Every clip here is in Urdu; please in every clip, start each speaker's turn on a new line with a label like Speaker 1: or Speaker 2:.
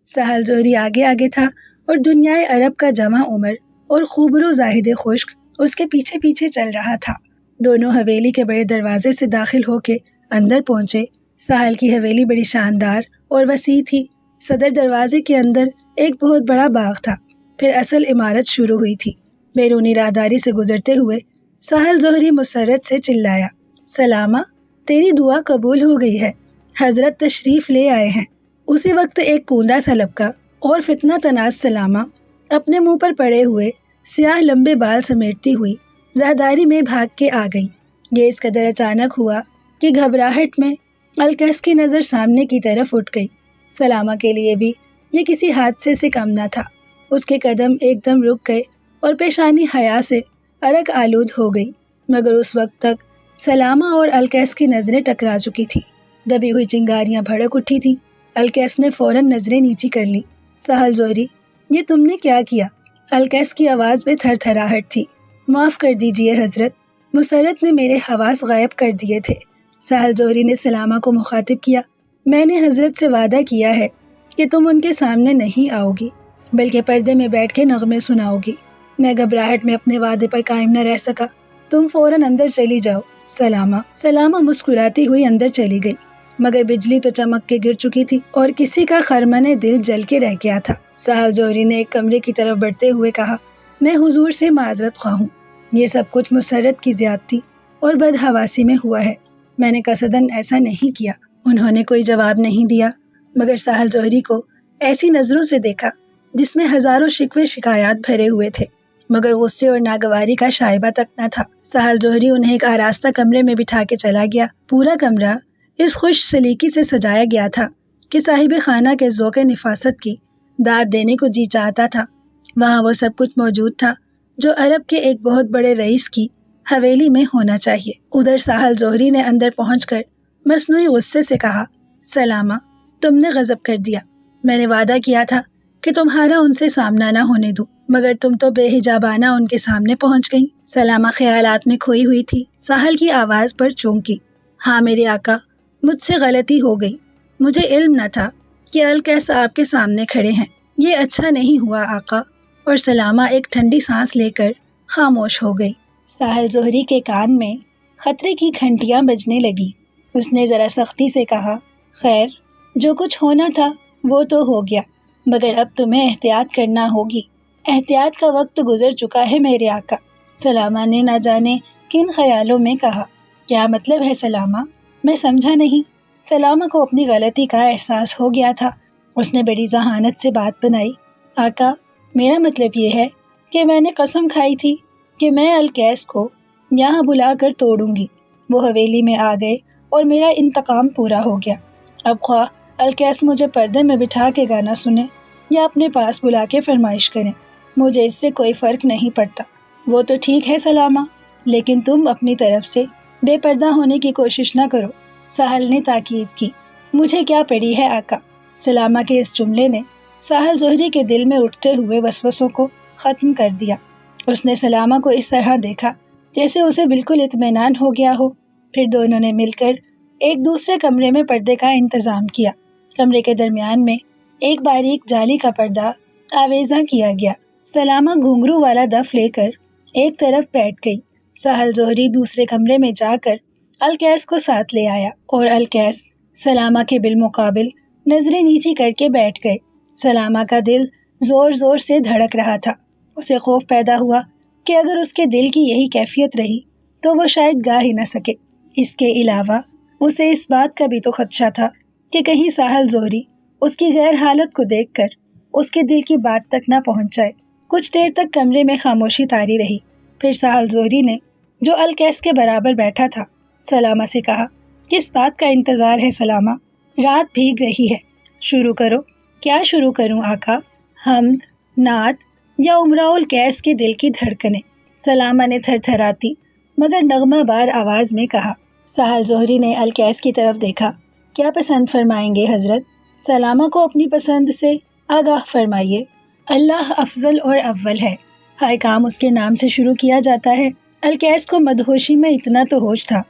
Speaker 1: سہل زہری آگے آگے تھا اور دنیائے عرب کا جمع عمر اور خوبرو زاہد خشک اس کے پیچھے پیچھے چل رہا تھا۔ دونوں حویلی کے بڑے دروازے سے داخل ہو کے اندر پہنچے۔ ساحل کی حویلی بڑی شاندار اور وسیع تھی۔ صدر دروازے کے اندر ایک بہت بڑا باغ تھا۔ پھر اصل عمارت شروع ہوئی تھی۔ بیرونی راہداری سے گزرتے ہوئے ساحل زہری مسرت سے چلایا، سلامہ، تیری دعا قبول ہو گئی ہے، حضرت تشریف لے آئے ہیں۔ اسی وقت ایک کوندا سا لبکا اور فتنہ تناز سلامہ اپنے منہ پر پڑے ہوئے سیاہ لمبے بال سمیٹتی ہوئی راہداری میں بھاگ کے آ گئی۔ یہ اس قدر اچانک ہوا کہ گھبراہٹ میں الکیس کی نظر سامنے کی طرف اٹھ گئی۔ سلامہ کے لیے بھی یہ کسی حادثے سے کم نہ تھا۔ اس کے قدم ایک دم رک گئے اور پیشانی حیا سے عرق آلود ہو گئی، مگر اس وقت تک سلامہ اور الکیس کی نظریں ٹکرا چکی تھی۔ دبی ہوئی چنگاریاں بھڑک اٹھی تھی۔ الکیس نے فوراً نظریں نیچی کر لی۔ ساحل زہری، یہ تم نے کیا کیا؟ الکیس کی آواز میں تھر تھراہٹ تھی۔ معاف کر دیجئے حضرت، مسرت نے میرے حواس غائب کر دیے تھے۔ ساحل زہری نے سلامہ کو مخاطب کیا، میں نے حضرت سے وعدہ کیا ہے کہ تم ان کے سامنے نہیں آؤ گی بلکہ پردے میں بیٹھ کے نغمے سناؤ گی۔ میں گھبراہٹ میں اپنے وعدے پر قائم نہ رہ سکا۔ تم فوراً اندر چلی جاؤ۔ سلامہ مسکراتی ہوئی اندر چلی گئی، مگر بجلی تو چمک کے گر چکی تھی اور کسی کا خرمن دل جل کے رہ گیا تھا۔ ساحل زہری نے ایک کمرے کی طرف بڑھتے ہوئے کہا، میں حضور سے معذرت خواہ ہوں، یہ سب کچھ مسرت کی زیادتی اور بدحواسی میں ہوا ہے، میں نے قصداً ایسا نہیں کیا۔ انہوں نے کوئی جواب نہیں دیا، مگر ساحل زہری کو ایسی نظروں سے دیکھا جس میں ہزاروں شکوے شکایات بھرے ہوئے تھے، مگر غصے اور ناگواری کا شائبہ تک نہ تھا۔ ساحل زہری انہیں ایک آراستہ کمرے میں بٹھا کے چلا گیا۔ پورا کمرہ اس خوش سلیقی سے سجایا گیا تھا کہ صاحب خانہ کے ذوق نفاست کی داد دینے کو جی چاہتا تھا۔ وہاں وہ سب کچھ موجود تھا جو عرب کے ایک بہت بڑے رئیس کی حویلی میں ہونا چاہیے۔ ادھر ساحل زہری نے اندر پہنچ کر مصنوعی غصے سے کہا، سلامہ، تم نے غضب کر دیا۔ میں نے وعدہ کیا تھا کہ تمہارا ان سے سامنا نہ ہونے دوں، مگر تم تو بے حجابانہ ان کے سامنے پہنچ گئیں۔ سلامہ خیالات میں کھوئی ہوئی تھی۔ ساحل کی آواز پر چونکی، ہاں میرے آقا، مجھ سے غلطی ہو گئی، مجھے علم نہ تھا کہ الکیس آپ کے سامنے کھڑے ہیں، یہ اچھا نہیں ہوا آقا۔ اور سلامہ ایک ٹھنڈی سانس لے کر خاموش ہو گئی۔ ساحل زہری کے کان میں خطرے کی گھنٹیاں بجنے لگی۔ اس نے ذرا سختی سے کہا، خیر، جو کچھ ہونا تھا وہ تو ہو گیا، مگر اب تمہیں احتیاط کرنا ہوگی۔ احتیاط کا وقت گزر چکا ہے میرے آقا، سلامہ نے نہ جانے کن خیالوں میں کہا۔ کیا مطلب ہے سلامہ؟ میں سمجھا نہیں۔ سلامہ کو اپنی غلطی کا احساس ہو گیا تھا۔ اس نے بڑی ذہانت سے بات بنائی، آقا، میرا مطلب یہ ہے کہ میں نے قسم کھائی تھی کہ میں الکیس کو یہاں بلا کر توڑوں گی۔ وہ حویلی میں آ گئے اور میرا انتقام پورا ہو گیا۔ اب خواہ الکیس مجھے پردے میں بٹھا کے گانا سنے یا اپنے پاس بلا کے فرمائش کریں، مجھے اس سے کوئی فرق نہیں پڑتا۔ وہ تو ٹھیک ہے سلامہ، لیکن تم اپنی طرف سے بے پردہ ہونے کی کوشش نہ کرو، ساحل نے تاکید کی۔ مجھے کیا پڑی ہے آقا؟ سلامہ کے اس جملے نے ساحل زہری کے دل میں اٹھتے ہوئے وسوسوں کو ختم کر دیا۔ اس نے سلامہ کو اس طرح دیکھا جیسے اسے بالکل اطمینان ہو گیا ہو۔ پھر دونوں نے مل کر ایک دوسرے کمرے میں پردے کا انتظام کیا۔ کمرے کے درمیان میں ایک باریک جالی کا پردہ آویزاں کیا گیا۔ سلامہ گھنگرو والا دف لے کر ایک طرف بیٹھ گئی۔ ساحل زہری دوسرے کمرے میں جا کر الکیس کو ساتھ لے آیا اور الکیس سلامہ کے بالمقابل نظریں نیچی کر کے بیٹھ گئے۔ سلامہ کا دل زور زور سے دھڑک رہا تھا۔ اسے خوف پیدا ہوا کہ اگر اس کے دل کی یہی کیفیت رہی تو وہ شاید گا ہی نہ سکے۔ اس کے علاوہ اسے اس بات کا بھی تو خدشہ تھا کہ کہیں ساحل زہری اس کی غیر حالت کو دیکھ کر اس کے دل کی بات تک نہ پہنچ جائے۔ کچھ دیر تک کمرے میں خاموشی طاری رہی۔ پھر ساحل زہری نے، جو الکیس کے برابر بیٹھا تھا، سلامہ سے کہا، کس بات کا انتظار ہے سلامہ؟ رات بھیگ رہی ہے، شروع کرو۔ کیا شروع کروں آقا؟ حمد، نعت یا امراء الکیس کے دل کی دھڑکنیں؟ سلامہ نے تھر تھراتی مگر نغمہ بار آواز میں کہا۔ ساحل زہری نے الکیس کی طرف دیکھا، کیا پسند فرمائیں گے حضرت؟ سلامہ کو اپنی پسند سے آگاہ فرمائیے۔ اللہ افضل اور اول ہے، ہر کام اس کے نام سے شروع کیا جاتا ہے۔ الکیس کو مدہوشی میں اتنا تو ہوش تھا۔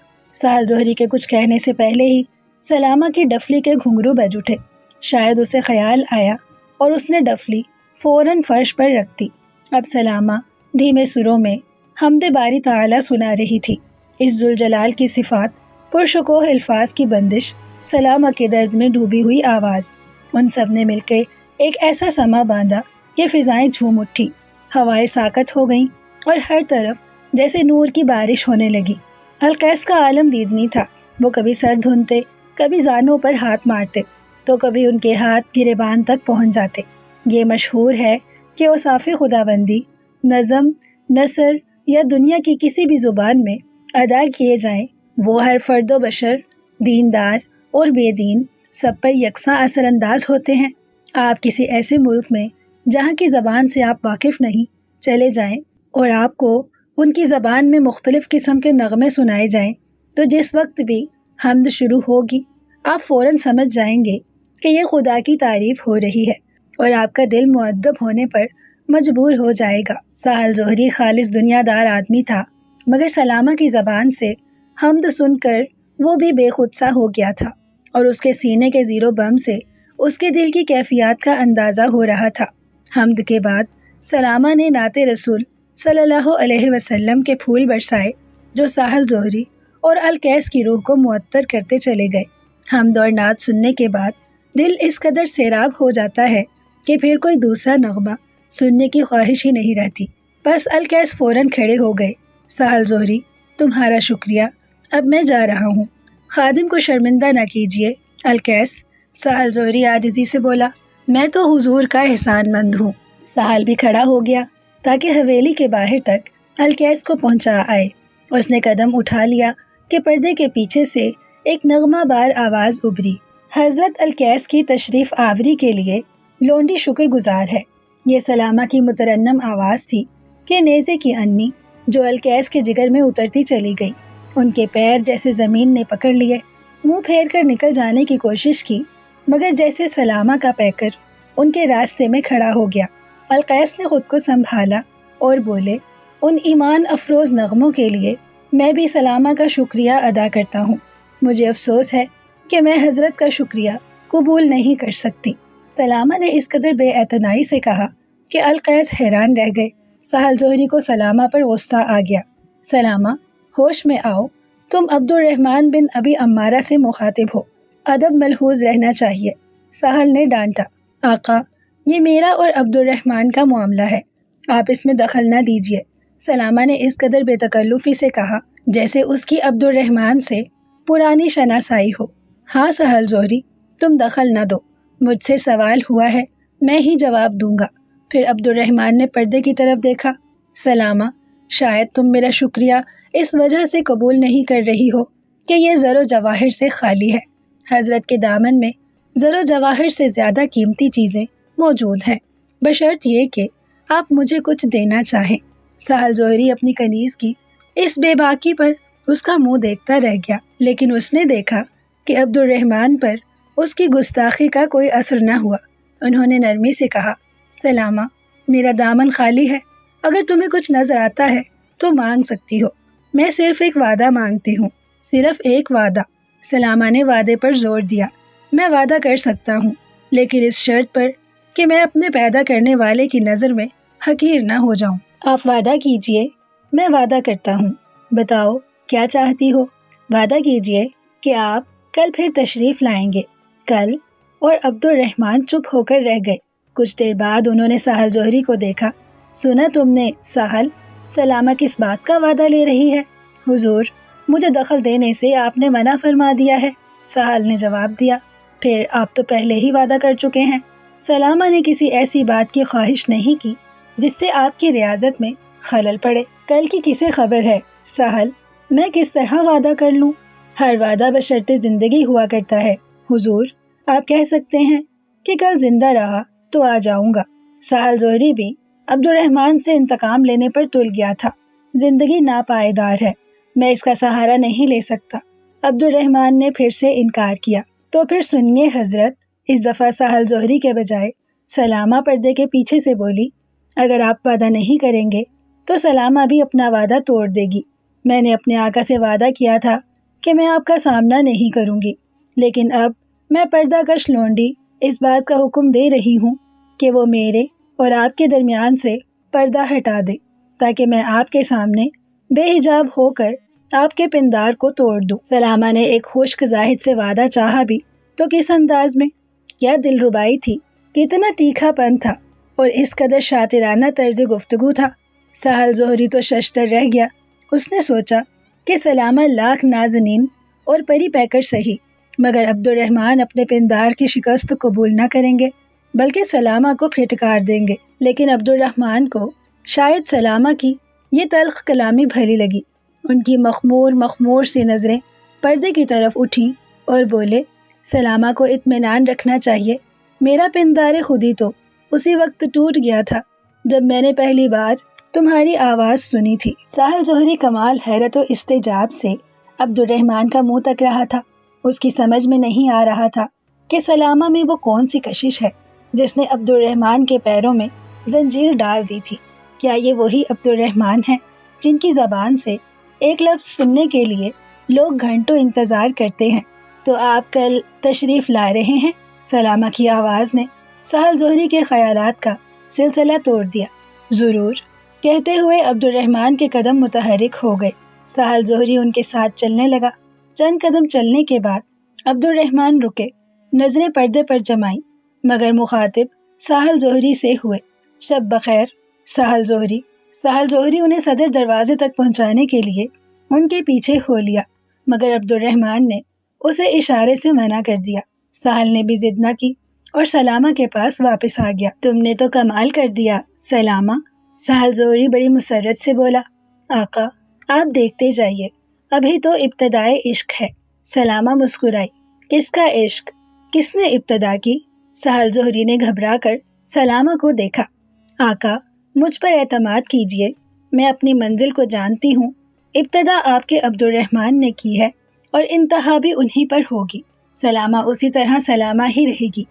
Speaker 1: ساحل زہری کے کچھ کہنے سے پہلے ہی سلامہ کی ڈفلی کے گھنگرو بج اٹھے۔ شاید اسے خیال آیا اور اس نے ڈفلی فوراً فرش پر رکھ دی۔ اب سلامہ دھیمے سروں میں حمد باری تعالیٰ سنا رہی تھی۔ اس ذوالجلال کی صفات، پرشکوہ الفاظ کی بندش، سلامہ کے درد میں ڈوبی ہوئی آواز، ان سب نے مل کے ایک ایسا سما باندھا کہ فضائیں جھوم اٹھی، ہوائیں ساکت ہو گئیں اور ہر طرف جیسے نور کی بارش ہونے لگی۔ القیس کا عالم دیدنی تھا۔ وہ کبھی سر دھنتے، کبھی زانوں پر ہاتھ مارتے، تو کبھی ان کے ہاتھ گریبان تک پہنچ جاتے۔ یہ مشہور ہے کہ اوصاف خداوندی نظم، نثر یا دنیا کی کسی بھی زبان میں ادا کیے جائیں، وہ ہر فرد و بشر، دیندار اور بے دین، سب پر یکساں اثر انداز ہوتے ہیں۔ آپ کسی ایسے ملک میں جہاں کی زبان سے آپ واقف نہیں چلے جائیں اور آپ کو ان کی زبان میں مختلف قسم کے نغمے سنائے جائیں، تو جس وقت بھی حمد شروع ہوگی آپ فوراً سمجھ جائیں گے کہ یہ خدا کی تعریف ہو رہی ہے، اور آپ کا دل مؤدب ہونے پر مجبور ہو جائے گا۔ سہل ظہری خالص دنیا دار آدمی تھا، مگر سلامہ کی زبان سے حمد سن کر وہ بھی بے خود سا ہو گیا تھا، اور اس کے سینے کے زیر و بم سے اس کے دل کی کیفیات کا اندازہ ہو رہا تھا۔ حمد کے بعد سلامہ نے نعت رسول صلی اللہ علیہ وسلم کے پھول برسائے، جو سہل ظہری اور القیس کی روح کو معطر کرتے چلے گئے۔ حمد اور نعت سننے کے بعد دل اس قدر سیراب ہو جاتا ہے کہ پھر کوئی دوسرا نغمہ سننے کی خواہش ہی نہیں رہتی۔ بس القیس فوراً کھڑے ہو گئے۔ سہل ظہری، تمہارا شکریہ، اب میں جا رہا ہوں، خادم کو شرمندہ نہ کیجیے۔ القیس، سہل ظہری عاجزی سے بولا، میں تو حضور کا احسان مند ہوں۔ سہل بھی کھڑا ہو گیا تاکہ حویلی کے باہر تک القیس کو پہنچا آئے۔ اس نے قدم اٹھا لیا کہ پردے کے پیچھے سے ایک نغمہ بار آواز ابھری، حضرت القیس کی تشریف آوری کے لیے لونڈی شکر گزار ہے۔ یہ سلامہ کی مترنم آواز تھی کہ نیزے کی انی جو القیس کے جگر میں اترتی چلی گئی۔ ان کے پیر جیسے زمین نے پکڑ لیے، منہ پھیر کر نکل جانے کی کوشش کی، مگر جیسے سلامہ کا پیکر ان کے راستے میں کھڑا ہو گیا۔ القیس نے خود کو سنبھالا اور بولے، ان ایمان افروز نغموں کے لیے میں بھی سلامہ کا شکریہ ادا کرتا ہوں۔ مجھے افسوس ہے کہ میں حضرت کا شکریہ قبول نہیں کر سکتی۔ سلامہ نے اس قدر بے اعتنائی سے کہا کہ القیس حیران رہ گئے۔ سہل ظہری کو سلامہ پر غصہ آ گیا۔ سلامہ، ہوش میں آؤ، تم عبد الرحمن بن ابی عمارہ سے مخاطب ہو، ادب ملحوظ رہنا چاہیے۔ سہل نے ڈانٹا، آقا، یہ میرا اور عبد الرحمن کا معاملہ ہے، آپ اس میں دخل نہ دیجیے۔ سلامہ نے اس قدر بے تکلفی سے کہا جیسے اس کی عبد الرحمن سے پرانی شناسائی ہو۔ ہاں سہل ظہری، تم دخل نہ دو، مجھ سے سوال ہوا ہے، میں ہی جواب دوں گا۔ پھر عبد الرحمن نے پردے کی طرف دیکھا۔ سلامہ، شاید تم میرا شکریہ اس وجہ سے قبول نہیں کر رہی ہو کہ یہ زر و جواہر سے خالی ہے۔ حضرت کے دامن میں زر و جواہر سے زیادہ قیمتی چیزیں موجود ہیں، بشرط یہ کہ آپ مجھے کچھ دینا چاہیں۔ سہل ظہری اپنی کنیز کی اس بے باکی پر اس کا منہ دیکھتا رہ گیا، لیکن اس نے دیکھا کہ عبد الرحمن پر اس کی گستاخی کا کوئی اثر نہ ہوا۔ انہوں نے نرمی سے کہا، سلامہ، میرا دامن خالی ہے، اگر تمہیں کچھ نظر آتا ہے تو مانگ سکتی ہو۔ میں صرف ایک وعدہ مانگتی ہوں، صرف ایک وعدہ۔ سلامہ نے وعدے پر زور دیا، میں وعدہ کر سکتا ہوں، لیکن اس شرط پر کہ میں اپنے پیدا کرنے والے کی نظر میں حقیر نہ ہو جاؤں۔ آپ وعدہ کیجئے۔ میں وعدہ کرتا ہوں۔ بتاؤ کیا چاہتی ہو؟ وعدہ کیجئے کہ آپ کل پھر تشریف لائیں گے۔ کل؟ اور عبد الرحمن چپ ہو کر رہ گئے۔ کچھ دیر بعد انہوں نے سہل ظہری کو دیکھا۔ سنا تم نے سہل؟ سلامہ کس بات کا وعدہ لے رہی ہے؟ حضور، مجھے دخل دینے سے آپ نے منع فرما دیا ہے، سہل نے جواب دیا۔ پھر آپ تو پہلے ہی وعدہ کر چکے ہیں۔ سلامہ نے کسی ایسی بات کی خواہش نہیں کی جس سے آپ کی ریاضت میں خلل پڑے۔ کل کی کسے خبر ہے سہل؟ میں کس طرح وعدہ کر لوں؟ ہر وعدہ بشرط زندگی ہوا کرتا ہے۔ حضور، آپ کہہ سکتے ہیں کہ کل زندہ رہا تو آ جاؤں گا۔ سہل ظہری بھی عبد الرحمن سے انتقام لینے پر تل گیا تھا۔ زندگی ناپائیدار ہے، میں اس کا سہارا نہیں لے سکتا۔ عبد الرحمن نے پھر سے انکار کیا۔ تو پھر سنیے حضرت، اس دفعہ سہل ظہری کے بجائے سلامہ پردے کے پیچھے سے بولی، اگر آپ وعدہ نہیں کریں گے تو سلامہ بھی اپنا وعدہ توڑ دے گی۔ میں نے اپنے آقا سے وعدہ کیا تھا کہ میں آپ کا سامنا نہیں کروں گی، لیکن اب میں پردہ کش لونڈی اس بات کا حکم دے رہی ہوں کہ وہ میرے اور آپ کے درمیان سے پردہ ہٹا دے تاکہ میں آپ کے سامنے بے حجاب ہو کر آپ کے پندار کو توڑ دوں۔ سلامہ نے ایک خشک زاہد سے وعدہ چاہا بھی تو کس انداز میں؟ کیا دل ربائی تھی، کتنا تیکھا پن تھا اور اس قدر شاطرانہ طرز گفتگو تھا۔ سہل ظہری تو ششدر رہ گیا۔ اس نے سوچا کہ سلامہ لاکھ نازنین اور پری پیکر سہی مگر عبد الرحمن اپنے پندار کی شکست قبول نہ کریں گے بلکہ سلامہ کو پھٹکار دیں گے۔ لیکن عبد الرحمن کو شاید سلامہ کی یہ تلخ کلامی بھلی لگی۔ ان کی مخمور سی نظریں پردے کی طرف اٹھیں اور بولے، سلامہ کو اطمینان رکھنا چاہیے، میرا پندار خودی تو اسی وقت ٹوٹ گیا تھا جب میں نے پہلی بار تمہاری آواز سنی تھی۔ ساحل جوہری کمال حیرت و استعجاب سے عبد الرحمن کا منہ تک رہا تھا۔ اس کی سمجھ میں نہیں آ رہا تھا کہ سلامہ میں وہ کون سی کشش ہے جس نے عبد الرحمن کے پیروں میں زنجیر ڈال دی تھی۔ کیا یہ وہی عبد الرحمن ہے جن کی زبان سے ایک لفظ سننے کے لیے لوگ گھنٹوں انتظار کرتے ہیں؟ تو آپ کل تشریف لا رہے ہیں؟ سلامہ کی آواز نے ساحل جوہری کے خیالات کا سلسلہ توڑ دیا۔ ضرور، کہتے ہوئے عبد الرحمن کے قدم متحرک ہو گئے۔ ساحل جوہری ان کے ساتھ چلنے لگا۔ چند قدم چلنے کے بعد عبد الرحمن رکے، نظریں پردے پر جمائیں مگر مخاطب ساحل جوہری سے ہوئے۔ شب بخیر ساحل جوہری۔ ساحل جوہری انہیں صدر دروازے تک پہنچانے کے لیے ان کے پیچھے ہو لیا مگر عبد الرحمن نے اسے اشارے سے منع کر دیا۔ ساحل نے بھی ضد نہ کی اور سلامہ کے پاس واپس آ گیا۔ تم نے تو کمال کر دیا سلامہ، ساحل جوہری بڑی مسرت سے بولا۔ آقا آپ دیکھتے جائیے، ابھی تو ابتدائے عشق ہے۔ سلامہ مسکرائی۔ کس کا عشق؟ کس نے ابتدا کی؟ ساحل جوہری نے گھبرا کر سلامہ کو دیکھا۔ آقا مجھ پر اعتماد کیجیے، میں اپنی منزل کو جانتی ہوں۔ ابتدا آپ کے عبد الرحمن نے کی ہے اور انتہا بھی انہی پر ہوگی۔ سلامہ اسی طرح سلامہ ہی رہے گی۔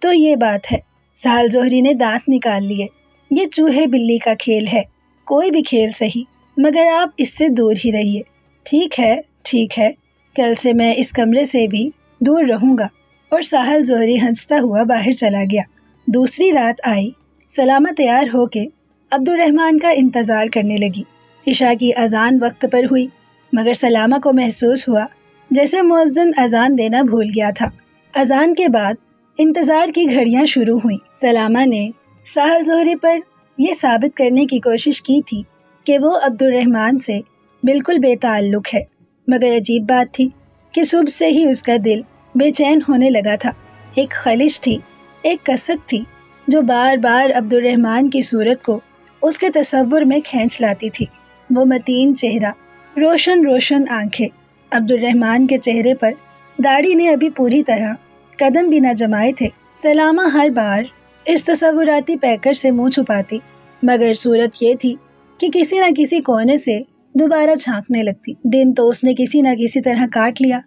Speaker 1: تو یہ بات ہے۔ ساحل جوہری نے دانت نکال لیے۔ یہ چوہے بلی کا کھیل ہے، کوئی بھی کھیل صحیح، مگر آپ اس سے دور ہی رہیے۔ ٹھیک ہے، ٹھیک ہے، کل سے میں اس کمرے سے بھی دور رہوں گا۔ اور ساحل جوہری ہنستا ہوا باہر چلا گیا۔ دوسری رات آئی۔ سلامہ تیار ہو کے عبد الرحمن کا انتظار کرنے لگی۔ عشاء کی اذان وقت پر ہوئی مگر سلامہ کو محسوس ہوا جیسے مؤذن اذان دینا بھول گیا تھا۔ اذان کے بعد انتظار کی گھڑیاں شروع ہوئیں۔ سلامہ نے ساحل جوہری پر یہ ثابت کرنے کی کوشش کی تھی کہ وہ عبد الرحمن سے بالکل بے تعلق ہے مگر عجیب بات تھی کہ صبح سے ہی اس کا دل بے چین ہونے لگا تھا۔ ایک خلش تھی، ایک کسک تھی جو بار بار عبد الرحمن کی صورت کو اس کے تصور میں کھینچ لاتی تھی۔ وہ متین چہرہ، روشن آنکھیں۔ عبد الرحمن کے چہرے پر داڑھی نے ابھی پوری طرح قدم بھی نہ جمائے تھے۔ سلامہ ہر بار اس تصوراتی پیکر سے منہ چھپاتی مگر صورت یہ تھی کہ کسی نہ کسی کونے سے دوبارہ جھانکنے لگتی۔ دن تو اس نے کسی نہ کسی طرح کاٹ لیا،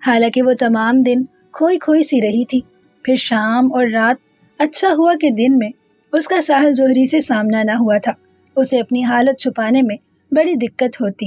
Speaker 1: حالانکہ وہ تمام دن کھوئی سی رہی تھی۔ پھر شام اور رات، اچھا ہوا کہ دن میں اس کا ساحل جوہری سے سامنا نہ ہوا تھا، اسے اپنی حالت چھپانے میں بڑی دقت ہوتی۔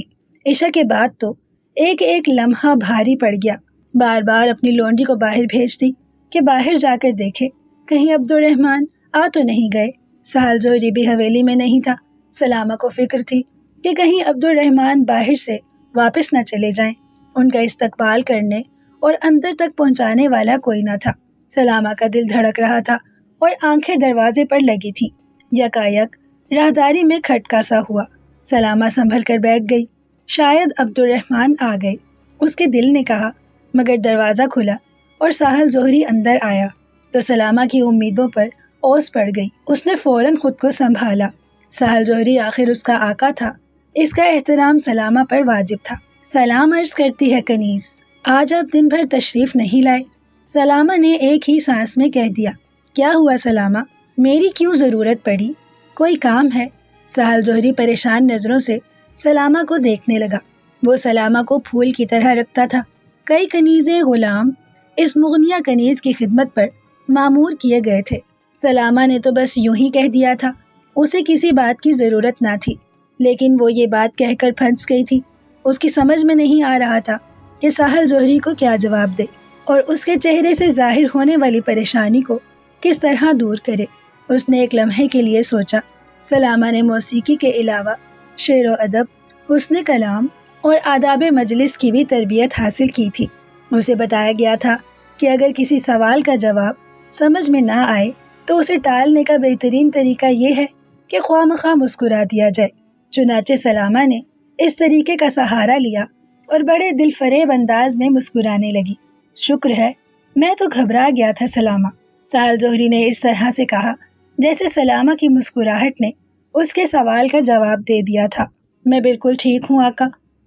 Speaker 1: عشاء کے بعد تو ایک ایک لمحہ بھاری پڑ گیا۔ بار بار اپنی لونڈی کو باہر بھیجتی کہ باہر جا کر دیکھے کہیں عبد الرحمن آ تو نہیں گئے۔ ساحل جوہری بھی حویلی میں نہیں تھا۔ سلامہ کو فکر تھی کہ کہیں عبد الرحمن باہر سے واپس نہ چلے جائیں۔ ان کا استقبال کرنے اور اندر تک پہنچانے والا کوئی نہ تھا۔ سلامہ کا دل دھڑک رہا تھا اور آنکھیں دروازے پر لگی تھیں۔ یکایک راہداری میں کھٹکا سا ہوا۔ سلامہ سنبھل کر بیٹھ گئی، شاید عبد الرحمن آ گئے، اس کے دل نے کہا، مگر دروازہ کھلا اور ساحل جوہری اندر آیا تو سلامہ کی امیدوں پر اوس پڑ گئی۔ اس نے فوراً خود کو سنبھالا۔ ساحل جوہری آخر اس کا آقا تھا، اس کا احترام سلامہ پر واجب تھا۔ سلام عرض کرتی ہے کنیز، آج آپ دن بھر تشریف نہیں لائے؟ سلامہ نے ایک ہی سانس میں کہہ دیا۔ کیا ہوا سلامہ؟ میری کیوں ضرورت پڑی؟ کوئی کام ہے؟ ساحل جوہری پریشان نظروں سے سلامہ کو دیکھنے لگا۔ وہ سلامہ کو پھول کی طرح رکھتا تھا۔ کئی کنیزیں غلام اس مغنیہ کنیز کی خدمت پر مامور کیے گئے تھے۔ سلامہ نے تو بس یوں ہی کہہ دیا تھا، اسے کسی بات کی ضرورت نہ تھی، لیکن وہ یہ بات کہہ کر پھنس گئی تھی۔ اس کی سمجھ میں نہیں آ رہا تھا کہ ساحل جوہری کو کیا جواب دے اور اس کے چہرے سے ظاہر ہونے والی پریشانی کو کس طرح دور کرے۔ اس نے ایک لمحے کے لیے سوچا۔ سلامہ نے موسیقی کے علاوہ شعر و ادب، حسن کلام اور آداب مجلس کی بھی تربیت حاصل کی تھی۔ اسے بتایا گیا تھا کہ اگر کسی سوال کا جواب سمجھ میں نہ آئے تو اسے ٹالنے کا بہترین طریقہ یہ ہے کہ خواہ مخواہ مسکرا دیا جائے۔ چنانچہ سلامہ نے اس طریقے کا سہارا لیا اور بڑے دل فریب انداز میں مسکرانے لگی۔ شکر ہے، میں تو گھبرا گیا تھا سلامہ، سہل جوہری نے اس طرح سے کہا جیسے سلامہ کی مسکراہٹ نے اس کے سوال کا جواب دے دیا تھا۔ میں بالکل ٹھیک ہوں آقا،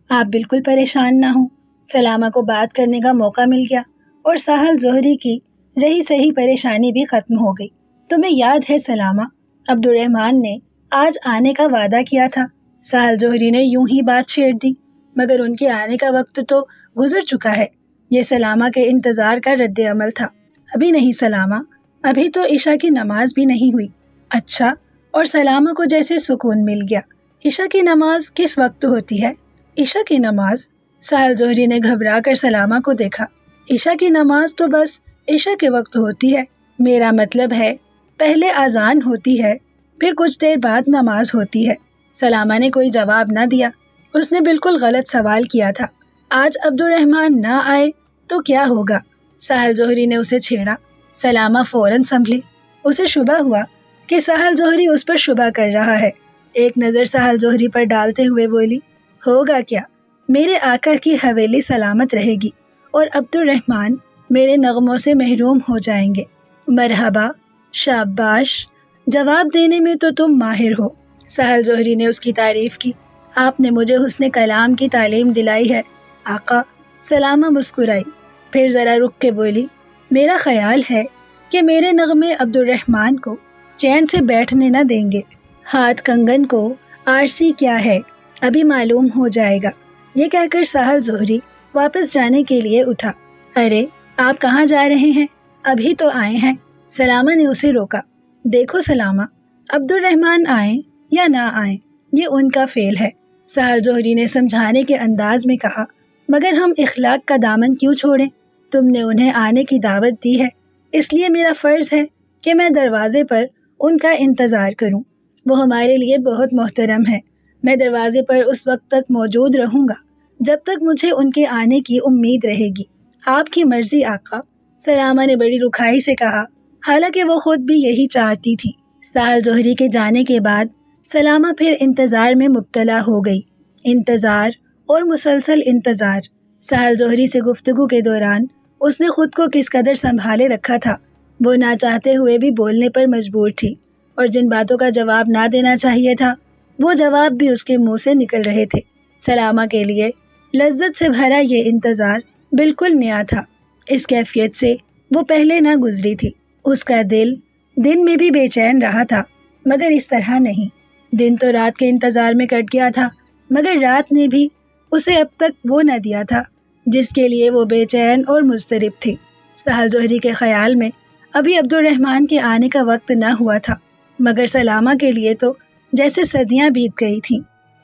Speaker 1: آپ بالکل پریشان نہ ہوں۔ سلامہ کو بات کرنے کا موقع مل گیا اور سہل جوہری کی رہی سہی پریشانی بھی ختم ہو گئی۔ تمہیں یاد ہے سلامہ، عبد الرحمن نے آج آنے کا وعدہ کیا تھا۔ سہل جوہری نے یوں ہی بات چھیڑ دی، مگر ان کے آنے کا وقت تو گزر چکا ہے۔ یہ سلامہ کے انتظار کا رد عمل تھا۔ ابھی نہیں سلامہ، ابھی تو عشاء کی نماز بھی نہیں ہوئی۔ اچھا، اور سلامہ کو جیسے سکون مل گیا۔ عشاء کی نماز کس وقت ہوتی ہے؟ عشاء کی نماز؟ سہل جوہری نے گھبرا کر سلامہ کو دیکھا۔ عشاء کی نماز تو بس عشاء کے وقت ہوتی ہے۔ میرا مطلب ہے پہلے اذان ہوتی ہے، پھر کچھ دیر بعد نماز ہوتی ہے۔ سلامہ نے کوئی جواب نہ دیا۔ اس نے بالکل غلط سوال کیا تھا۔ آج عبد الرحمن نہ آئے تو کیا ہوگا؟ سہل جوہری نے اسے چھیڑا۔ سلامہ فوراً سنبھلی۔ اسے شبہ ہوا کہ سہل جوہری اس پر شبہ کر رہا ہے۔ ایک نظر سہل جوہری پر ڈالتے ہوئے بولی، ہوگا کیا؟ میرے آقا کی حویلی سلامت رہے گی اور عبد الرحمن میرے نغموں سے محروم ہو جائیں گے۔ مرحبا، شاباش، جواب دینے میں تو تم ماہر ہو۔ سہل جوہری نے اس کی تعریف کی۔ آپ نے مجھے حسن کلام کی تعلیم دلائی ہے آقا۔ سلامہ مسکرائی، پھر ذرا رک کے بولی، میرا خیال ہے کہ میرے نغمے عبد الرحمن کو چین سے بیٹھنے نہ دیں گے۔ ہاتھ کنگن کو آرسی کیا ہے ابھی معلوم ہو جائے گا۔ یہ کہہ کر سہل جوہری واپس جانے کے لیے اٹھا۔ ارے آپ کہاں جا رہے ہیں؟ ابھی تو آئے ہیں۔ سلامہ نے اسے روکا۔ دیکھو سلامہ، عبد الرحمن آئیں یا نہ آئیں، یہ ان کا فعل ہے۔ سہل جوہری نے سمجھانے کے انداز میں کہا، مگر ہم اخلاق کا دامن کیوں چھوڑیں؟ تم نے انہیں آنے کی دعوت دی ہے، اس لیے میرا فرض ہے کہ میں دروازے پر ان کا انتظار کروں۔ وہ ہمارے لیے بہت محترم ہے۔ میں دروازے پر اس وقت تک موجود رہوں گا جب تک مجھے ان کے آنے کی امید رہے گی۔ آپ کی مرضی آقا، سلامہ نے بڑی رکھائی سے کہا، حالانکہ وہ خود بھی یہی چاہتی تھی۔ سہل جوہری کے جانے کے بعد سلامہ پھر انتظار میں مبتلا ہو گئی۔ انتظار اور مسلسل انتظار۔ سہل جوہری سے گفتگو کے دوران اس نے خود کو کس قدر سنبھالے رکھا تھا۔ وہ نہ چاہتے ہوئے بھی بولنے پر مجبور تھی، اور جن باتوں کا جواب نہ دینا چاہیے تھا وہ جواب بھی اس کے منہ سے نکل رہے تھے۔ سلامہ کے لیے لذت سے بھرا یہ انتظار بالکل نیا تھا۔ اس کیفیت سے وہ پہلے نہ گزری تھی۔ اس کا دل دن میں بھی بے چین رہا تھا، مگر اس طرح نہیں۔ دن تو رات کے انتظار میں کٹ گیا تھا، مگر رات نے بھی اسے اب تک وہ نہ دیا تھا جس کے لیے وہ بے چین اور مضطرب تھی۔ سہل جوہری کے خیال میں ابھی عبد الرحمن کے آنے کا وقت نہ ہوا تھا، مگر سلامہ کے لیے تو جیسے صدیاں بیت گئی تھیں۔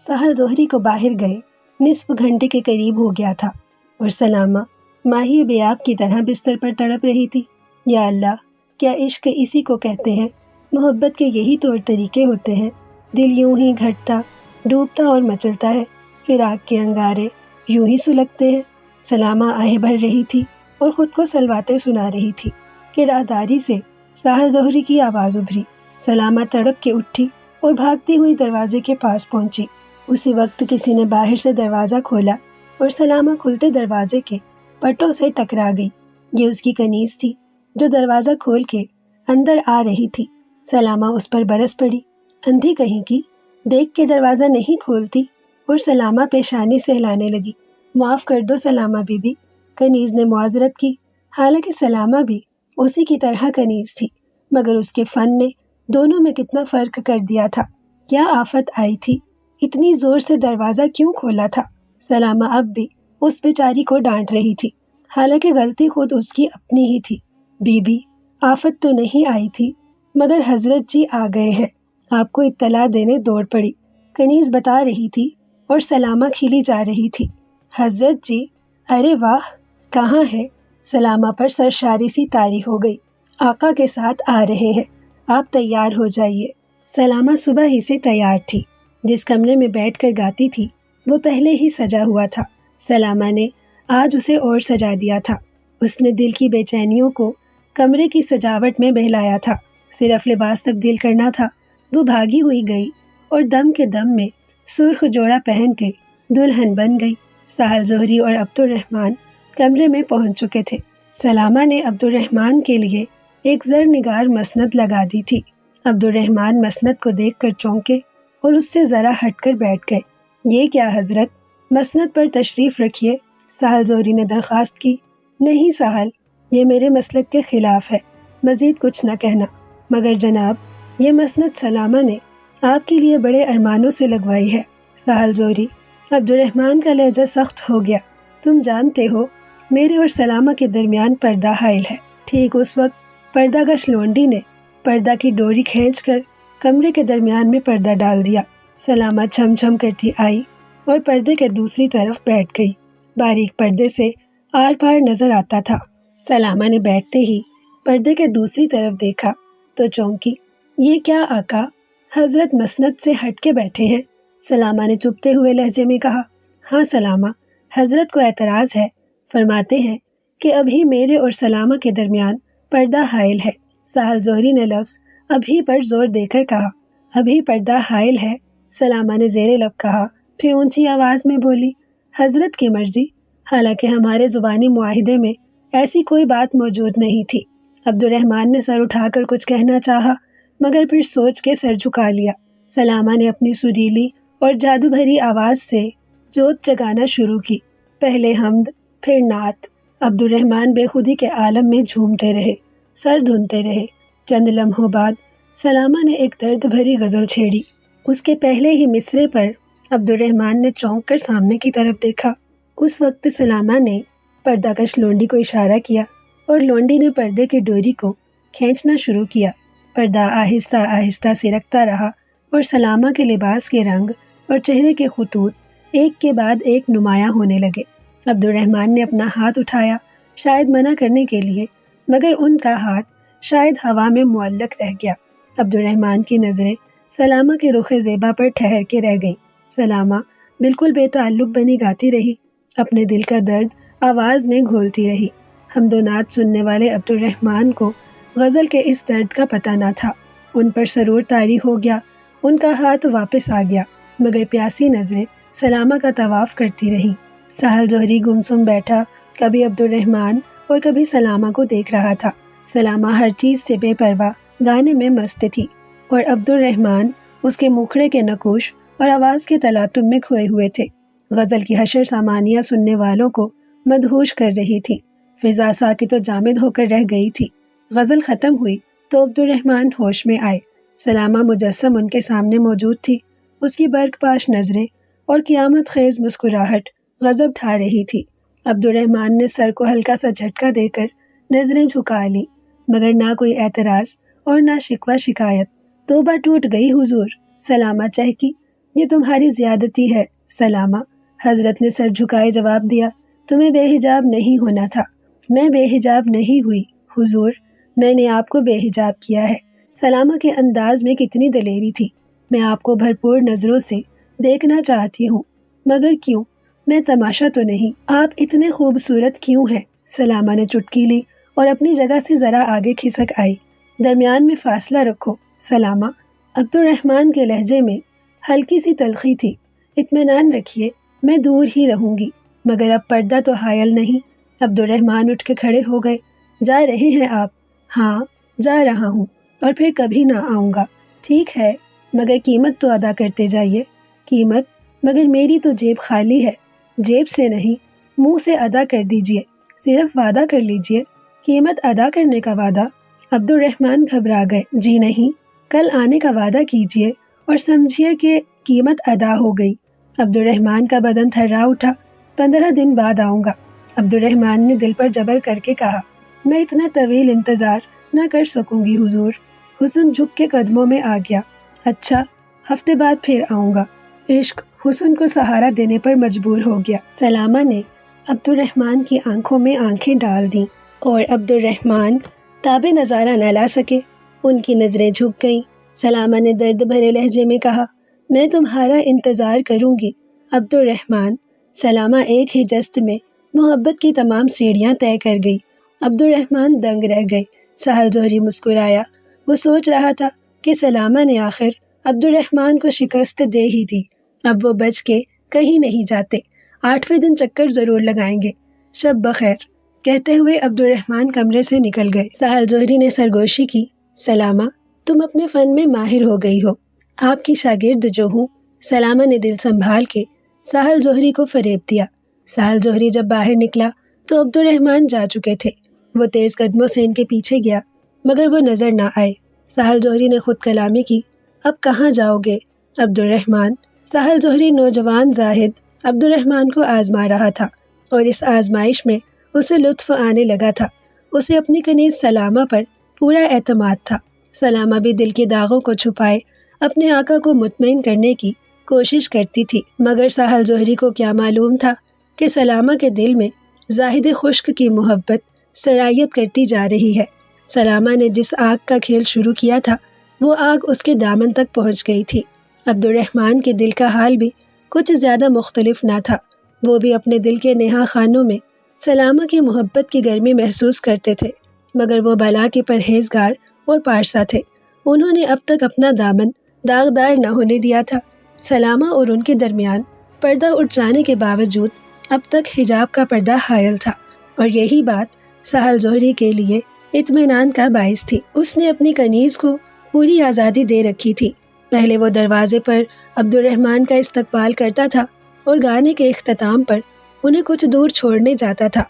Speaker 1: سہل جوہری کو باہر گئے نصف گھنٹے کے قریب ہو گیا تھا، اور سلامہ ماہی بیاب کی طرح بستر پر تڑپ رہی تھی۔ یا اللہ، کیا عشق اسی کو کہتے ہیں؟ محبت کے یہی طور طریقے ہوتے ہیں۔ دل یوں ہی گھٹتا، ڈوبتا اور مچلتا ہے، پھر آگ کے انگارے یوں ہی سلگتے ہیں۔ سلامہ آہیں بھر رہی تھی اور خود کو سلواتے سنا رہی تھی کہ راہداری سے سہل جوہری کی آواز ابھری۔ سلامہ تڑپ کے اٹھی اور بھاگتی ہوئی دروازے کے پاس پہنچی۔ اسی وقت کسی نے باہر سے دروازہ کھولا اور سلامہ کھلتے دروازے کے پٹوں سے ٹکرا گئی۔ یہ اس کی کنیز تھی جو دروازہ کھول کے اندر آ رہی تھی۔ سلامہ اس پر برس پڑی۔ اندھی کہیں کی، دیکھ کے دروازہ نہیں کھولتی، اور سلامہ پیشانی سے ہلانے لگی۔ معاف کر دو سلامہ بی بی، کنیز نے معذرت کی۔ حالانکہ سلامہ بھی اسی کی طرح کنیز تھی، مگر اس کے فن نے دونوں میں کتنا فرق کر دیا تھا۔ کیا آفت آئی تھی؟ اتنی زور سے دروازہ کیوں کھولا تھا؟ سلامہ اب بھی اس بیچاری کو ڈانٹ رہی تھی، حالانکہ غلطی خود اس کی اپنی ہی تھی۔ بی بی، آفت تو نہیں آئی تھی، مگر حضرت جی آ گئے ہیں، آپ کو اطلاع دینے دوڑ پڑی، کنیز بتا رہی تھی، اور سلامہ کھیلی جا رہی تھی۔ حضرت جی؟ ارے واہ، کہاں ہے؟ سلامہ پر سرشاری سی طاری ہو گئی۔ آقا کے ساتھ آ رہے ہیں، آپ تیار ہو جائیے۔ سلامہ صبح ہی سے تیار تھی۔ جس کمرے میں بیٹھ کر گاتی تھی وہ پہلے ہی سجا ہوا تھا۔ سلامہ نے آج اسے اور سجا دیا تھا۔ اس نے دل کی بے چینیوں کو کمرے کی سجاوٹ میں بہلایا تھا۔ صرف لباس تبدیل کرنا تھا۔ وہ بھاگی ہوئی گئی اور دم کے دم میں سرخ جوڑا پہن کے دلہن بن گئی۔ ساحل ظہری اور عبد الرحمن کمرے میں پہنچ چکے تھے۔ سلامہ نے عبد الرحمن کے لیے ایک زرنگار مسند لگا دی تھی۔ عبد الرحمن مسند کو دیکھ کر چونکے اور اس سے ذرا ہٹ کر بیٹھ گئے۔ یہ کیا حضرت، مسند پر تشریف رکھیے، ساحل ظہری نے درخواست کی۔ نہیں ساحل، یہ میرے مسلک کے خلاف ہے، مزید کچھ نہ کہنا۔ مگر جناب، یہ مسند سلامہ نے آپ کے لیے بڑے ارمانوں سے لگوائی ہے۔ ساحل ظہری، عبد الرحمن کا لہجہ سخت ہو گیا۔ تم جانتے ہو میرے اور سلامہ کے درمیان پردہ حائل ہے۔ ٹھیک اس وقت پردہ گش لونڈی نے پردہ کی ڈوری کھینچ کر کمرے کے درمیان میں پردہ ڈال دیا۔ سلامہ چھم چھم کرتی آئی اور پردے کے دوسری طرف بیٹھ گئی۔ باریک پردے سے آر پار نظر آتا تھا۔ سلامہ نے بیٹھتے ہی پردے کے دوسری طرف دیکھا تو چونکی۔ یہ کیا آقا، حضرت مسند سے ہٹ کے بیٹھے ہیں؟ سلامہ نے چپتے ہوئے لہجے میں کہا۔ ہاں سلامہ، حضرت کو اعتراض ہے، فرماتے ہیں کہ ابھی میرے اور سلامہ کے درمیان پردہ حائل ہے۔ ساحل ظہری نے لفظ ابھی پر زور دے کر کہا۔ ابھی پردہ حائل ہے، سلامہ نے زیر لب کہا، پھر اونچی آواز میں بولی، حضرت کی مرضی، حالانکہ ہمارے زبانی معاہدے میں ایسی کوئی بات موجود نہیں تھی۔ عبد الرحمن نے سر اٹھا کر کچھ کہنا چاہا مگر پھر سوچ کے سر جھکا لیا۔ سلامہ نے اپنی سریلی اور جادو بھری آواز سے جوت جگانا شروع کی، پہلے حمد پھر نعت۔ عبد الرحمن بے خودی کے عالم میں جھومتے رہے، سر دھنتے رہے۔ چند لمحوں بعد سلامہ نے ایک درد بھری غزل چھیڑی۔ اس کے پہلے ہی مصرے پر عبد الرحمن نے چونک کر سامنے کی طرف دیکھا۔ اس وقت سلامہ نے پردہ کش لونڈی کو اشارہ کیا اور لونڈی نے پردے کی ڈوری کو کھینچنا شروع کیا۔ پردہ آہستہ آہستہ سرکتا رہا اور سلامہ کے لباس کے رنگ اور چہرے کے خطوط ایک کے بعد ایک نمایاں ہونے لگے۔ عبد الرحمن نے اپنا ہاتھ اٹھایا، شاید منع کرنے کے لیے، مگر ان کا ہاتھ شاید ہوا میں معلق رہ گیا۔ عبد الرحمن کی نظریں سلامہ کے رخ زیبا پر ٹھہر کے رہ گئیں۔ سلامہ بالکل بے تعلق بنی گاتی رہی، اپنے دل کا درد آواز میں گھولتی رہی۔ حمد و نعت سننے والے عبد الرحمن کو غزل کے اس درد کا پتہ نہ تھا۔ ان پر سرور طاری ہو گیا، ان کا ہاتھ واپس آ گیا، مگر پیاسی نظریں سلامہ کا طواف کرتی رہیں۔ ساحل ظہری گمسم بیٹھا، کبھی عبد الرحمن اور کبھی سلامہ کو دیکھ رہا تھا۔ سلامہ ہر چیز سے بے پرواہ گانے میں مست تھی اور عبد الرحمن اس کے مکھڑے کے نقوش اور آواز کے تلاطم میں کھوئے ہوئے تھے۔ غزل کی حشر سامانیہ سننے والوں کو مدہوش کر رہی تھی۔ فضا ساکت و جامد ہو کر رہ گئی تھی۔ غزل ختم ہوئی تو عبد الرحمن ہوش میں آئے۔ سلامہ مجسم ان کے سامنے موجود تھی۔ اس کی برق پاش نظریں اور قیامت خیز مسکراہٹ غضب ڈھا رہی تھی۔ عبد الرحمن نے سر کو ہلکا سا جھٹکا دے کر نظریں جھکا لیں، مگر نہ کوئی اعتراض اور نہ شکوہ شکایت۔ توبہ ٹوٹ گئی حضور، سلامہ چہکی۔ یہ تمہاری زیادتی ہے سلامہ، حضرت نے سر جھکائے جواب دیا۔ تمہیں بے حجاب نہیں ہونا تھا۔ میں بے حجاب نہیں ہوئی حضور، میں نے آپ کو بے حجاب کیا ہے۔ سلامہ کے انداز میں کتنی دلیری تھی۔ میں آپ کو بھرپور نظروں سے دیکھنا چاہتی ہوں، مگر کیوں؟ میں تماشا تو نہیں۔ آپ اتنے خوبصورت کیوں ہیں؟ سلامہ نے چٹکی لی اور اپنی جگہ سے ذرا آگے کھسک آئی۔ درمیان میں فاصلہ رکھو سلامہ۔ عبد الرحمن کے لہجے میں ہلکی سی تلخی تھی۔ اطمینان رکھیے، میں دور ہی رہوں گی، مگر اب پردہ تو حائل نہیں۔ عبد الرحمن اٹھ کے کھڑے ہو گئے۔ جا رہے ہیں آپ؟ ہاں جا رہا ہوں، اور پھر کبھی نہ آؤں گا۔ ٹھیک ہے، مگر قیمت تو ادا کرتے جائیے۔ قیمت؟ مگر میری تو جیب خالی ہے۔ جیب سے نہیں، منہ سے ادا کر دیجئے، صرف وعدہ کر لیجئے۔ قیمت ادا کرنے کا وعدہ؟ عبد الرحمن گھبرا گئے۔ جی نہیں، کل آنے کا وعدہ کیجئے اور سمجھیے کہ قیمت ادا ہو گئی۔ عبد الرحمن کا بدن تھرا اٹھا۔ 15 دن بعد آؤں گا، عبد الرحمن نے دل پر جبر کر کے کہا۔ میں اتنا طویل انتظار نہ کر سکوں گی حضور۔ حسن جھک کے قدموں میں آ گیا۔ اچھا، ہفتے بعد پھر آؤں گا۔ عشق حسن کو سہارا دینے پر مجبور ہو گیا۔ سلامہ نے عبد الرحمن کی آنکھوں میں آنکھیں ڈال دیں اور عبد الرحمن تابع نظارہ نہ لا سکے۔ ان کی نظریں جھک گئیں۔ سلامہ نے درد بھرے لہجے میں کہا، میں تمہارا انتظار کروں گی عبد الرحمن۔ سلامہ ایک ہی جست میں محبت کی تمام سیڑھیاں طے کر گئی۔ عبد الرحمن دنگ رہ گئے۔ سہل جوہری مسکرایا۔ وہ سوچ رہا تھا کہ سلامہ نے آخر عبد الرحمن کو شکست دے ہی دی۔ اب وہ بچ کے کہیں نہیں جاتے، 8ویں دن چکر ضرور لگائیں گے۔ شب بخیر کہتے ہوئے عبد الرحمن کمرے سے نکل گئے۔ سہل جوہری نے سرگوشی کی، سلامہ تم اپنے فن میں ماہر ہو گئی ہو، آپ کی شاگرد جو ہوں۔ سلامہ نے دل سنبھال کے سہل جوہری کو فریب دیا۔ سہل جوہری جب باہر نکلا تو عبد الرحمن جا چکے تھے۔ وہ تیز قدموں سے ان کے پیچھے گیا مگر وہ نظر نہ آئے۔ سہل جوہری نے خود کلامی کی، اب کہاں جاؤ گے عبد الرحمن؟ سہل جوہری نوجوان زاہد عبد الرحمن کو آزما رہا تھا اور اس آزمائش میں اسے لطف آنے لگا تھا۔ اسے اپنی کنیز سلامہ پر پورا اعتماد تھا۔ سلامہ بھی دل کے داغوں کو چھپائے اپنے آقا کو مطمئن کرنے کی کوشش کرتی تھی، مگر سہل جوہری کو کیا معلوم تھا کہ سلامہ کے دل میں زاہد خشک کی محبت سرایت کرتی جا رہی ہے۔ سلامہ نے جس آگ کا کھیل شروع کیا تھا وہ آگ اس کے دامن تک پہنچ گئی تھی۔ عبد الرحمن کے دل کا حال بھی کچھ زیادہ مختلف نہ تھا۔ وہ بھی اپنے دل کے نہا خانوں میں سلامہ کی محبت کی گرمی محسوس کرتے تھے، مگر وہ بلا کے پرہیزگار اور پارسا تھے۔ انہوں نے اب تک اپنا دامن داغدار نہ ہونے دیا تھا۔ سلامہ اور ان کے درمیان پردہ اٹھ جانے کے باوجود اب تک حجاب کا پردہ حائل تھا، اور یہی بات سہل جوہری کے لیے اطمینان کا باعث تھی۔ اس نے اپنی کنیز کو پوری آزادی دے رکھی تھی۔ پہلے وہ دروازے پر عبد الرحمن کا استقبال کرتا تھا اور گانے کے اختتام پر انہیں کچھ دور چھوڑنے جاتا تھا۔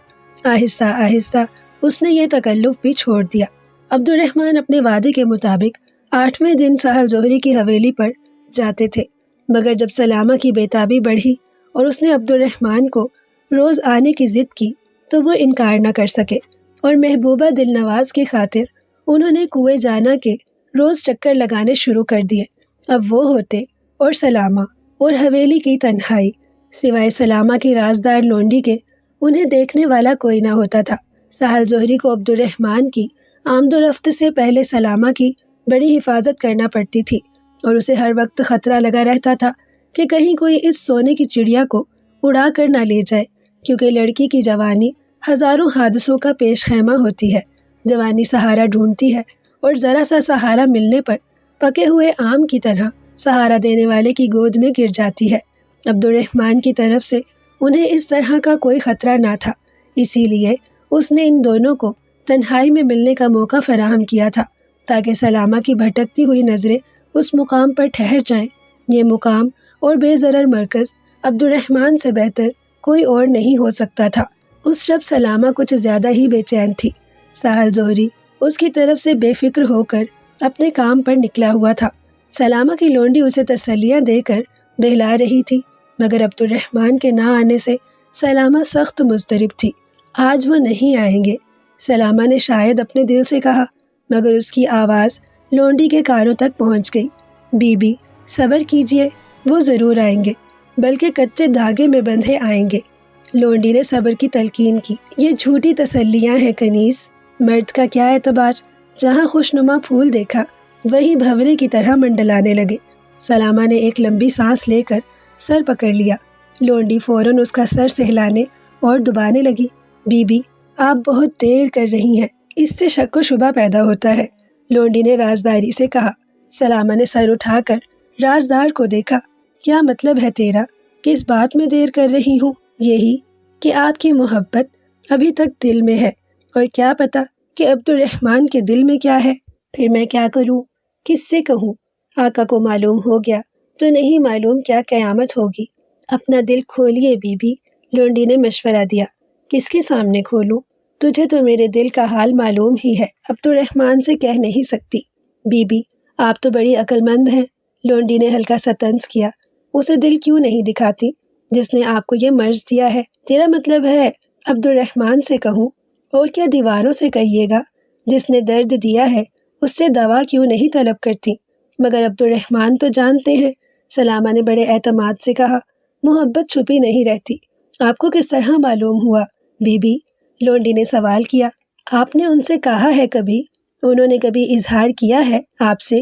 Speaker 1: آہستہ آہستہ اس نے یہ تکلف بھی چھوڑ دیا۔ عبد الرحمن اپنے وعدے کے مطابق 8ویں دن سہل جوہری کی حویلی پر جاتے تھے، مگر جب سلامہ کی بےتابی بڑھی اور اس نے عبد الرحمن کو روز آنے کی ضد کی تو وہ انکار نہ کر سکے، اور محبوبہ دل نواز کی خاطر انہوں نے کوئے جانا کے روز چکر لگانے شروع کر دیے۔ اب وہ ہوتے اور سلامہ اور حویلی کی تنہائی، سوائے سلامہ کی رازدار لونڈی کے انہیں دیکھنے والا کوئی نہ ہوتا تھا۔ سہل جوہری کو عبد الرحمن کی آمد و رفت سے پہلے سلامہ کی بڑی حفاظت کرنا پڑتی تھی، اور اسے ہر وقت خطرہ لگا رہتا تھا کہ کہیں کوئی اس سونے کی چڑیا کو اڑا کر نہ لے جائے، کیونکہ لڑکی کی جوانی ہزاروں حادثوں کا پیش خیمہ ہوتی ہے۔ جوانی سہارا ڈھونڈتی ہے اور ذرا سا سہارا ملنے پر پکے ہوئے آم کی طرح سہارا دینے والے کی گود میں گر جاتی ہے۔ عبد الرحمن کی طرف سے انہیں اس طرح کا کوئی خطرہ نہ تھا، اسی لیے اس نے ان دونوں کو تنہائی میں ملنے کا موقع فراہم کیا تھا تاکہ سلامہ کی بھٹکتی ہوئی نظریں اس مقام پر ٹھہر جائیں۔ یہ مقام اور بے ضرر مرکز عبد الرحمن سے بہتر کوئی اور نہیں ہو سکتا تھا۔ اس شب سلامہ کچھ زیادہ ہی بے چین تھی۔ سہل جوہری اس کی طرف سے بے فکر ہو کر اپنے کام پر نکلا ہوا تھا۔ سلامہ کی لونڈی اسے تسلیاں دے کر بہلا رہی تھی، مگر عبد الرحمن کے نہ آنے سے سلامہ سخت مضطرب تھی۔ آج وہ نہیں آئیں گے، سلامہ نے شاید اپنے دل سے کہا، مگر اس کی آواز لونڈی کے کانوں تک پہنچ گئی۔ بی بی صبر کیجئے، وہ ضرور آئیں گے، بلکہ کچے دھاگے میں بندھے آئیں گے۔ لونڈی نے صبر کی تلقین کی۔ یہ جھوٹی تسلیاں ہیں کنیز، مرد کا کیا اعتبار؟ جہاں خوشنما پھول دیکھا وہیں بھنورے کی طرح منڈلانے لگے۔ سلامہ نے ایک لمبی سانس لے کر سر پکڑ لیا۔ لونڈی فوراً اس کا سر سہلانے اور دبانے لگی۔ بی بی آپ بہت دیر کر رہی ہیں، اس سے شک و شبہ پیدا ہوتا ہے، لونڈی نے رازداری سے کہا۔ سلامہ نے سر اٹھا کر رازدار کو دیکھا۔ کیا مطلب ہے تیرا؟ کس بات میں دیر کر رہی ہوں؟ یہی کہ آپ کی محبت ابھی تک دل میں ہے، اور کیا پتا کہ عبد الرحمن کے دل میں کیا ہے۔ پھر میں کیا کروں؟ کس سے کہوں؟ آقا کو معلوم ہو گیا تو نہیں معلوم کیا قیامت ہوگی۔ اپنا دل کھولیے بی بی، لونڈی نے مشورہ دیا۔ کس کے سامنے کھولوں؟ تجھے تو میرے دل کا حال معلوم ہی ہے، عبد الرحمن سے کہہ نہیں سکتی۔ بی بی آپ تو بڑی عقل مند ہیں، لونڈی نے ہلکا سا طنز کیا۔ اسے دل کیوں نہیں دکھاتی جس نے آپ کو یہ مرض دیا ہے؟ تیرا مطلب ہے عبد الرحمن سے کہوں؟ اور کیا دیواروں سے کہیے گا؟ جس نے درد دیا ہے اس سے دوا کیوں نہیں طلب کرتی؟ مگر عبد الرحمن تو جانتے ہیں، سلامہ نے بڑے اعتماد سے کہا۔ محبت چھپی نہیں رہتی، آپ کو کس طرح معلوم ہوا بی بی؟ لونڈی نے سوال کیا۔ آپ نے ان سے کہا ہے کبھی؟ انہوں نے کبھی اظہار کیا ہے آپ سے